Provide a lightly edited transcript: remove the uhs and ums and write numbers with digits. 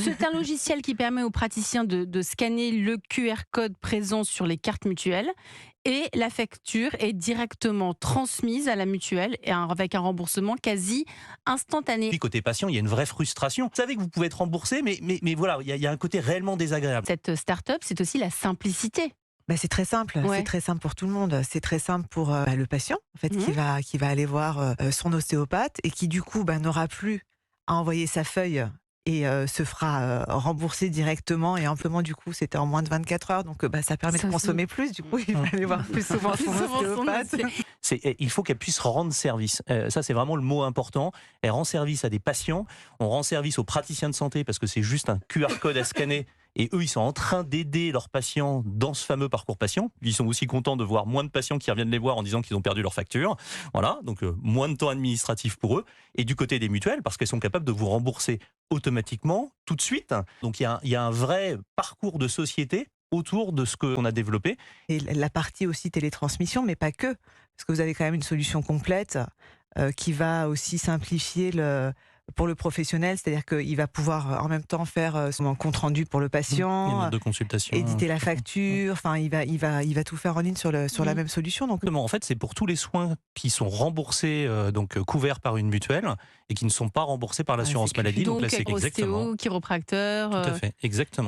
C'est un logiciel qui permet aux praticiens de scanner le QR code présent sur les cartes mutuelles et la facture est directement transmise à la mutuelle et avec un remboursement quasi instantané. Puis côté patient, il y a une vraie frustration. Vous savez que vous pouvez être remboursé, mais voilà, il y a un côté réellement désagréable. Cette start-up, c'est aussi la simplicité. Bah, c'est très simple, Ouais. c'est très simple pour tout le monde. C'est très simple pour le patient, en fait, Mhm. qui va aller voir son ostéopathe et qui du coup n'aura plus à envoyer sa feuille et se fera rembourser directement et amplement. Du coup, c'était en moins de 24 heures, donc ça permet Ça, de consommer plus. Du coup, il va aller voir plus souvent son Souvent son ostéopathe. osté- Il faut qu'elle puisse rendre service. Ça, c'est vraiment le mot important. Elle rend service à des patients, on rend service aux praticiens de santé parce que c'est juste un QR code à scanner. Et eux, ils sont en train d'aider leurs patients dans ce fameux parcours patient. Ils sont aussi contents de voir moins de patients qui reviennent les voir en disant qu'ils ont perdu leur facture. Voilà, donc moins de temps administratif pour eux. Et du côté des mutuelles, parce qu'elles sont capables de vous rembourser automatiquement, tout de suite. Donc il y a un vrai parcours de société autour de ce qu'on a développé. Et la partie aussi télétransmission, mais pas que, parce que vous avez quand même une solution complète qui va aussi simplifier pour le professionnel, c'est-à-dire qu'il va pouvoir en même temps faire son compte rendu pour le Il y a une patient, note de consultation. éditer la facture, enfin il va tout faire en ligne sur la même solution. Donc Exactement. En fait, c'est pour tous les soins qui sont remboursés, couverts par une mutuelle et qui ne sont pas remboursés par l'assurance c'est clair. maladie. Donc là, c'est exactement. ostéo, chiropracteur. Tout à fait, exactement.